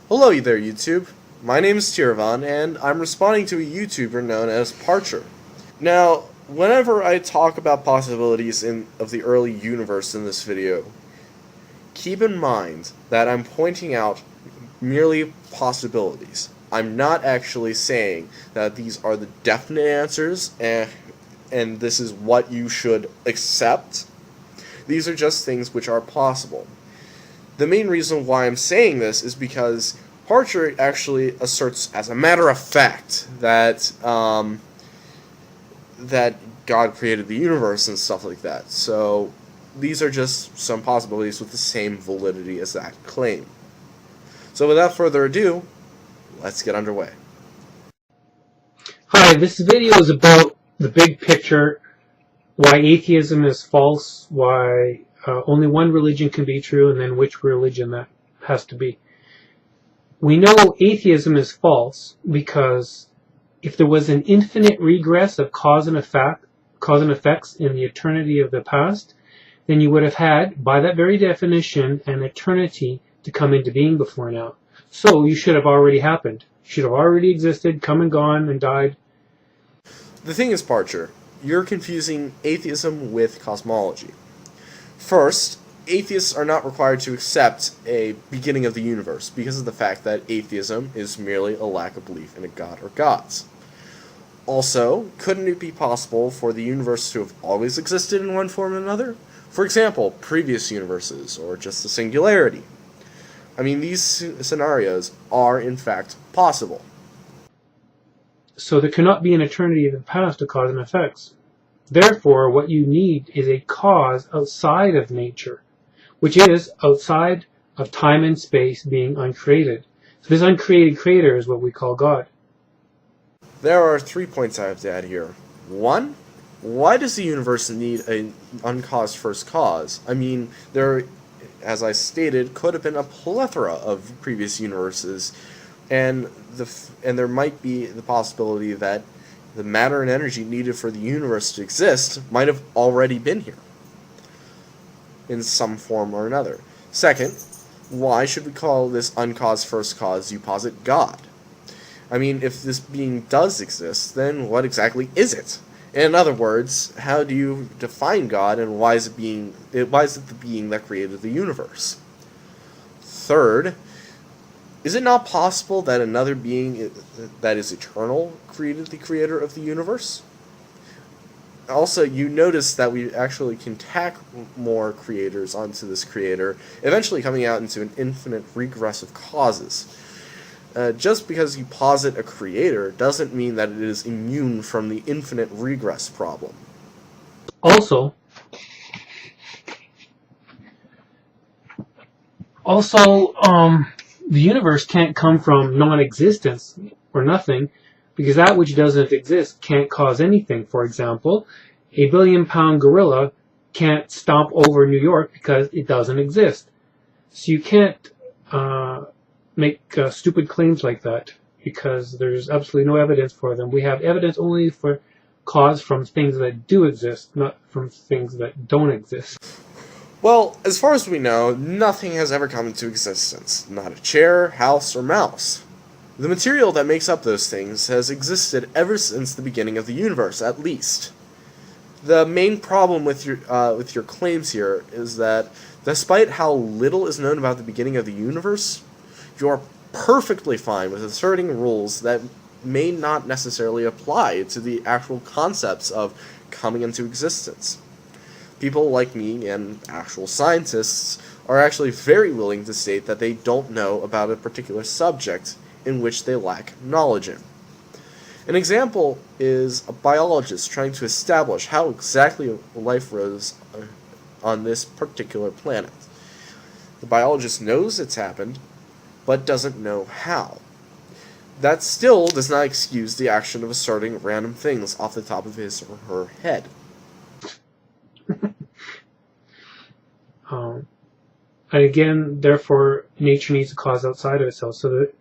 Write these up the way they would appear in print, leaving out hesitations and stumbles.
Hello there, YouTube. My name is Teer-vahn, and I'm responding to a YouTuber known as Parcher. Now, whenever I talk about possibilities of the early universe in this video, keep in mind that I'm pointing out merely possibilities. I'm not actually saying that these are the definite answers and this is what you should accept. These are just things which are possible. The main reason why I'm saying this is because Parcher actually asserts, as a matter of fact, that that God created the universe and stuff like that. So these are just some possibilities with the same validity as that claim. So without further ado, let's get underway. Hi, this video is about the big picture, why atheism is false, why only one religion can be true, and then which religion that has to be. We know atheism is false because if there was an infinite regress of cause and effects in the eternity of the past, then you would have had, by that very definition, an eternity to come into being before now. So you should have already happened. You should have already existed, come and gone, and died. The thing is, Parcher, you're confusing atheism with cosmology. First, atheists are not required to accept a beginning of the universe because of the fact that atheism is merely a lack of belief in a god or gods. Also, couldn't it be possible for the universe to have always existed in one form or another? For example, previous universes, or just the singularity. I mean, these scenarios are in fact possible. So there cannot be an eternity of the past of cause and effects. Therefore, what you need is a cause outside of nature, which is outside of time and space being uncreated. So this uncreated creator is what we call God. There are 3 points I have to add here. 1, why does the universe need an uncaused first cause? I mean, there, as I stated, could have been a plethora of previous universes, and there might be the possibility that the matter and energy needed for the universe to exist might have already been here in some form or another. Second, why should we call this uncaused first cause, you posit, God? I mean, if this being does exist, then what exactly is it? In other words, how do you define God, and why is it the being that created the universe? Third, is it not possible that another being that is eternal created the creator of the universe? Also, you notice that we actually can tack more creators onto this creator, eventually coming out into an infinite regress of causes. Just because you posit a creator doesn't mean that it is immune from the infinite regress problem. Also, the universe can't come from non-existence or nothing, because that which doesn't exist can't cause anything. For example, a billion-pound gorilla can't stomp over New York because it doesn't exist. So you can't make stupid claims like that because there's absolutely no evidence for them. We have evidence only for cause from things that do exist, not from things that don't exist. Well, as far as we know, nothing has ever come into existence. Not a chair, house, or mouse. The material that makes up those things has existed ever since the beginning of the universe, at least. The main problem with your claims here is that, despite how little is known about the beginning of the universe, you are perfectly fine with asserting rules that may not necessarily apply to the actual concepts of coming into existence. People like me and actual scientists are actually very willing to state that they don't know about a particular subject in which they lack knowledge in. An example is a biologist trying to establish how exactly life rose on this particular planet. The biologist knows it's happened, but doesn't know how. That still does not excuse the action of asserting random things off the top of his or her head. And again, therefore, nature needs a cause outside of itself. So that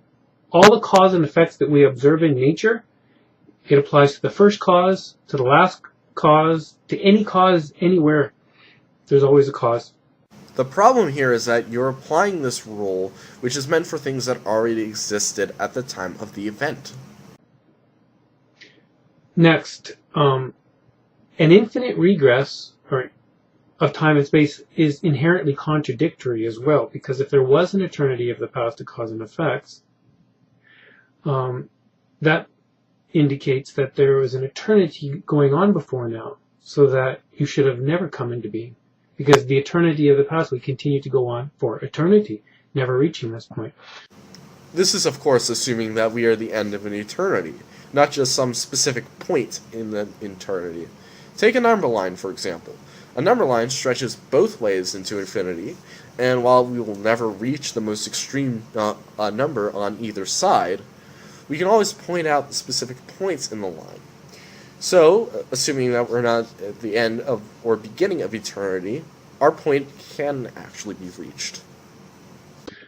all the cause and effects that we observe in nature, it applies to the first cause, to the last cause, to any cause, anywhere. There's always a cause. The problem here is that you're applying this rule, which is meant for things that already existed at the time of the event. Next, an infinite regress of time and space is inherently contradictory as well, because if there was an eternity of the past to cause and effects, that indicates that there was an eternity going on before now, so that you should have never come into being. Because the eternity of the past would continue to go on for eternity, never reaching this point. This is, of course, assuming that we are the end of an eternity, not just some specific point in the eternity. Take a number line, for example. A number line stretches both ways into infinity, and while we will never reach the most extreme number on either side, we can always point out the specific points in the line. So, assuming that we're not at the end of or beginning of eternity, our point can actually be reached.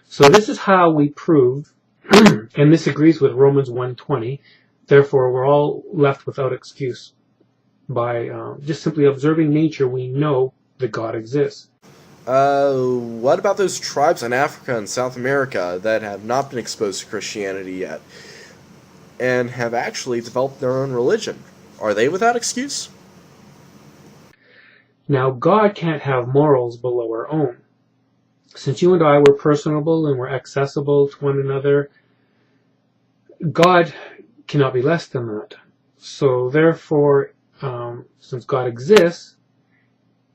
So this is how we prove, and this agrees with Romans 1:20, therefore we're all left without excuse. By just simply observing nature, we know that God exists. What about those tribes in Africa and South America that have not been exposed to Christianity yet, and have actually developed their own religion? Are they without excuse? Now, God can't have morals below our own. Since you and I were personable and were accessible to one another, God cannot be less than that. So therefore, since God exists,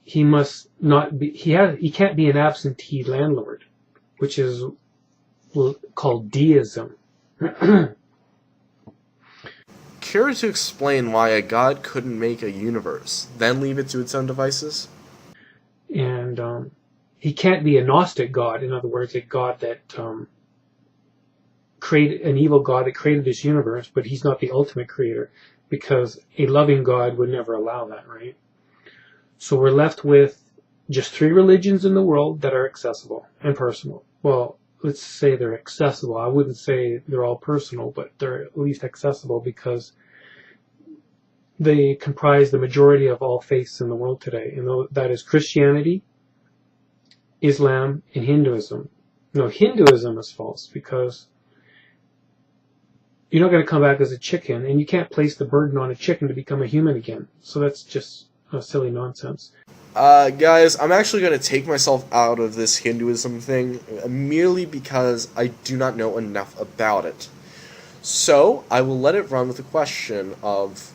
he must not be. He can't be an absentee landlord, which is called deism. Care to explain why a god couldn't make a universe, then leave it to its own devices? And he can't be a Gnostic god. In other words, a god that created an evil god that created this universe, but he's not the ultimate creator, because a loving God would never allow that, right? So we're left with just 3 religions in the world that are accessible and personal. Well, let's say they're accessible. I wouldn't say they're all personal, but they're at least accessible because they comprise the majority of all faiths in the world today. And that is Christianity, Islam, and Hinduism. No, Hinduism is false because you're not going to come back as a chicken, and you can't place the burden on a chicken to become a human again. So that's just silly nonsense. Guys, I'm actually going to take myself out of this Hinduism thing merely because I do not know enough about it. So, I will let it run with the question of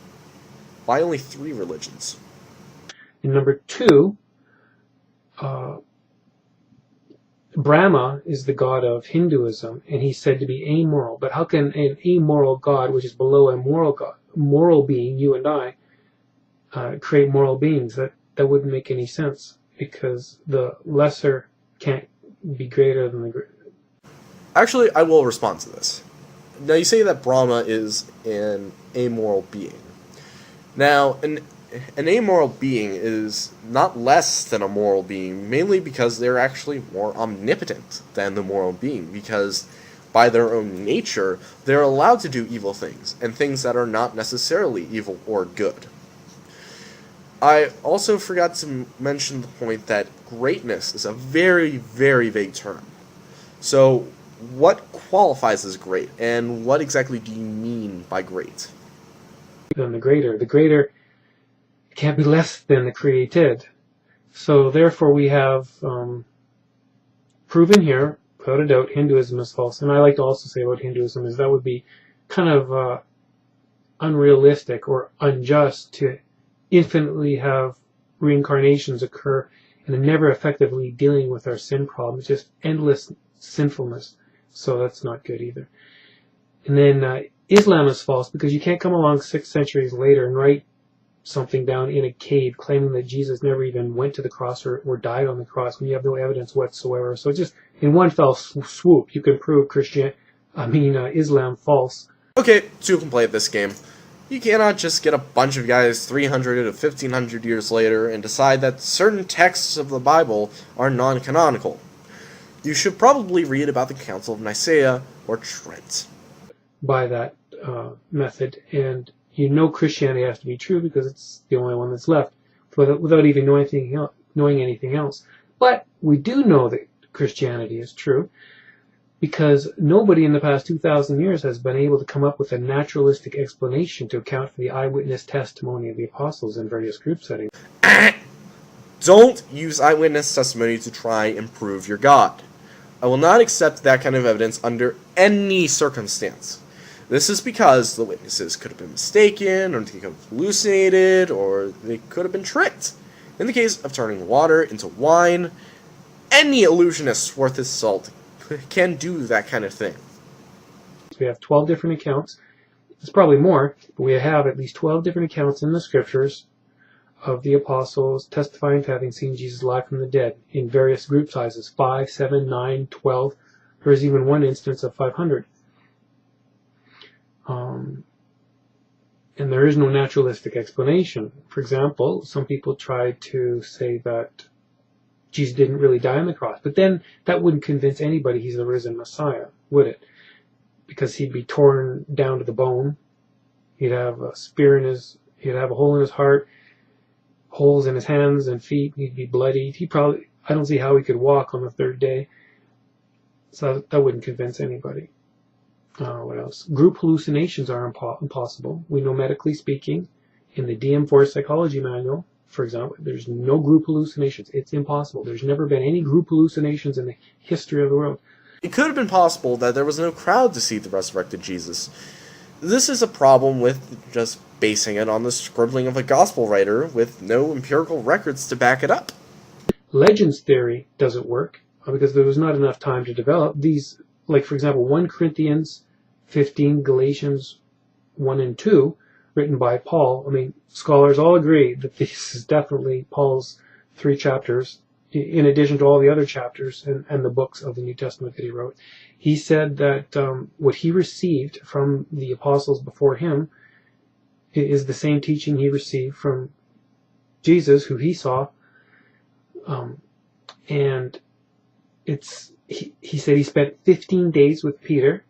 why only 3 religions? And number 2, Brahma is the god of Hinduism, and he's said to be amoral. But how can an amoral god, which is below a moral being, you and I, create moral beings? That wouldn't make any sense, because the lesser can't be greater than the greater. Actually, I will respond to this. Now, you say that Brahma is an amoral being. Now, an amoral being is not less than a moral being, mainly because they're actually more omnipotent than the moral being, because by their own nature, they're allowed to do evil things, and things that are not necessarily evil or good. I also forgot to mention the point that greatness is a very, very vague term. So, what qualifies as great, and what exactly do you mean by great? Than the greater. The greater can't be less than the created. So therefore we have proven here, without a doubt, Hinduism is false. And I like to also say about Hinduism is that would be kind of unrealistic or unjust to infinitely have reincarnations occur and never effectively dealing with our sin problem. It's just endless sinfulness. So that's not good either. And then Islam is false because you can't come along 6 centuries later and write something down in a cave claiming that Jesus never even went to the cross or died on the cross when you have no evidence whatsoever. So just in one fell swoop, you can prove Islam false. Okay, 2 can play this game. You cannot just get a bunch of guys 300 to 1500 years later and decide that certain texts of the Bible are non-canonical. You should probably read about the Council of Nicaea or Trent. By that method, and you know Christianity has to be true because it's the only one that's left, without even knowing anything else. But we do know that Christianity is true because nobody in the past 2,000 years has been able to come up with a naturalistic explanation to account for the eyewitness testimony of the apostles in various group settings. Don't use eyewitness testimony to try and prove your God. I will not accept that kind of evidence under any circumstance. This is because the witnesses could have been mistaken, or they could have hallucinated, or they could have been tricked. In the case of turning water into wine, any illusionist worth his salt can do that kind of thing. We have 12 different accounts. It's probably more, but we have at least 12 different accounts in the scriptures of the apostles testifying to having seen Jesus alive from the dead in various group sizes, 5, 7, 9, 12. There is even one instance of 500. And there is no naturalistic explanation. For example, some people try to say that Jesus didn't really die on the cross, but then that wouldn't convince anybody he's the risen Messiah, would it? Because he'd be torn down to the bone. He'd have a spear he'd have a hole in his heart, holes in his hands and feet. He'd be bloodied. I don't see how he could walk on the third day. So that wouldn't convince anybody. What else? Group hallucinations are impossible. We know, medically speaking, in the DM4 psychology manual, for example, there's no group hallucinations. It's impossible. There's never been any group hallucinations in the history of the world. It could have been possible that there was no crowd to see the resurrected Jesus. This is a problem with just basing it on the scribbling of a gospel writer with no empirical records to back it up. Legends theory doesn't work because there was not enough time to develop these. Like, for example, 1 Corinthians 15, Galatians 1 and 2, written by Paul. I mean, scholars all agree that this is definitely Paul's 3 chapters, in addition to all the other chapters and the books of the New Testament that he wrote. He said that what he received from the apostles before him is the same teaching he received from Jesus, who he saw. And he said he spent 15 days with Peter,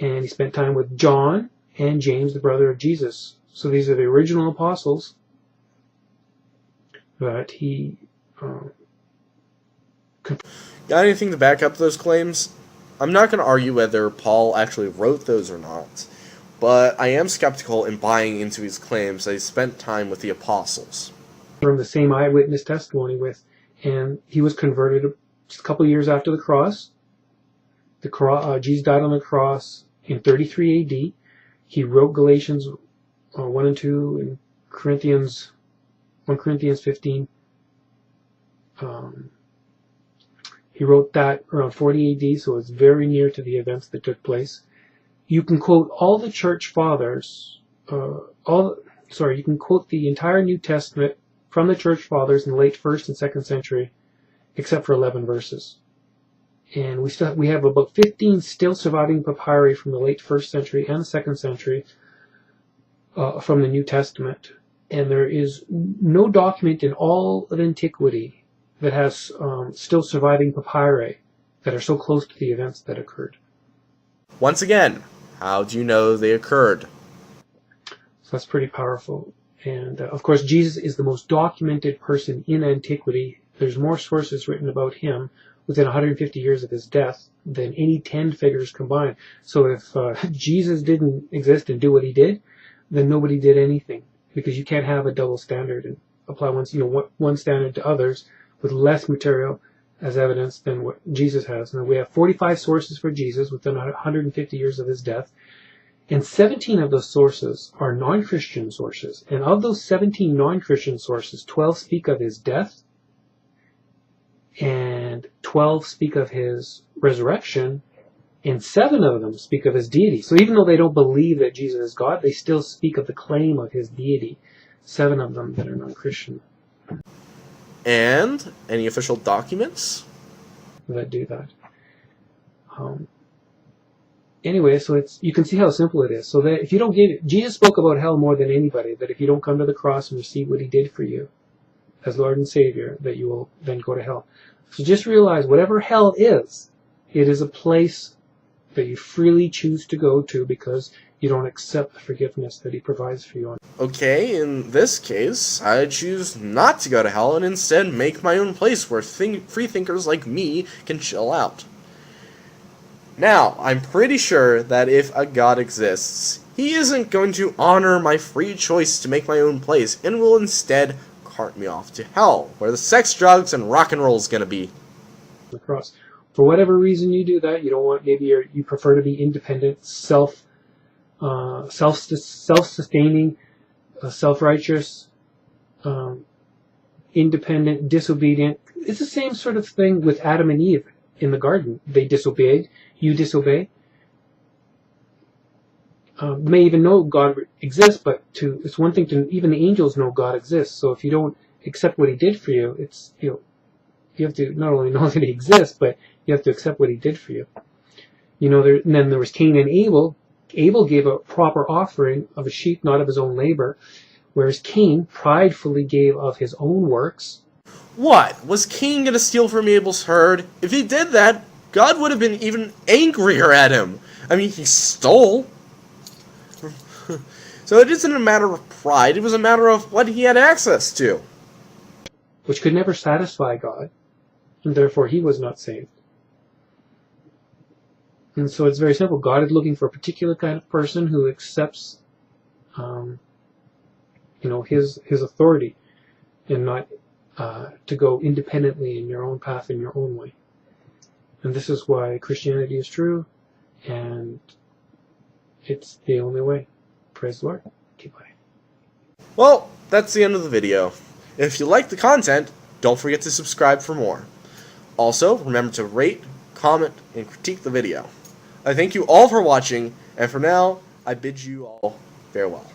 and he spent time with John and James, the brother of Jesus. So these are the original apostles that he Got anything to back up those claims? I'm not going to argue whether Paul actually wrote those or not, but I am skeptical in buying into his claims that he spent time with the apostles. From the same eyewitness testimony with, and he was converted just a couple years after the cross. Jesus died on the cross in 33 AD. He wrote Galatians 1 and 2 and 1 Corinthians 15. He wrote that around 40 AD, so it's very near to the events that took place. You can quote all the church fathers, you can quote the entire New Testament from the church fathers in the late 1st and 2nd century, except for 11 verses. And we have about 15 still surviving papyri from the late 1st century and the 2nd century from the New Testament. And there is no document in all of antiquity that has still surviving papyri that are so close to the events that occurred. Once again, how do you know they occurred? So that's pretty powerful. And of course, Jesus is the most documented person in antiquity. There's more sources written about him within 150 years of his death than any 10 figures combined. So if Jesus didn't exist and do what he did, then nobody did anything, because you can't have a double standard and apply one standard to others with less material as evidence than what Jesus has. Now, we have 45 sources for Jesus within 150 years of his death, and 17 of those sources are non-Christian sources. And of those 17 non-Christian sources, 12 speak of his death, and 12 speak of his resurrection, and 7 of them speak of his deity. So even though they don't believe that Jesus is God, they still speak of the claim of his deity. 7 of them that are non-Christian. And any official documents that do that. Anyway, so you can see how simple it is. So that if you don't get it, Jesus spoke about hell more than anybody, that if you don't come to the cross and receive what he did for you as Lord and Savior, that you will then go to hell. So just realize whatever hell is, it is a place that you freely choose to go to because you don't accept the forgiveness that he provides for you. Okay, in this case, I choose not to go to hell and instead make my own place where free thinkers like me can chill out. Now, I'm pretty sure that if a God exists, he isn't going to honor my free choice to make my own place and will instead cart me off to hell, where the sex, drugs, and rock and roll is going to be. The cross. For whatever reason you do that, you don't want, maybe you prefer to be independent, self-sustaining, self-righteous, independent, disobedient. It's the same sort of thing with Adam and Eve in the garden. They disobeyed. You disobey. You may even know God exists, but it's one thing to, even the angels know God exists. So if you don't accept what he did for you, it's, you have to not only know that he exists, but you have to accept what he did for you. And then there was Cain and Abel. Abel gave a proper offering of a sheep, not of his own labor, whereas Cain pridefully gave of his own works. What? Was Cain going to steal from Abel's herd? If he did that, God would have been even angrier at him. I mean, he stole. So it isn't a matter of pride, it was a matter of what he had access to. Which could never satisfy God, and therefore he was not saved. And so it's very simple. God is looking for a particular kind of person who accepts, his authority, and not to go independently in your own path, in your own way. And this is why Christianity is true, and it's the only way. Praise the Lord. Goodbye. Well, that's the end of the video. If you like the content, don't forget to subscribe for more. Also, remember to rate, comment, and critique the video. I thank you all for watching, and for now, I bid you all farewell.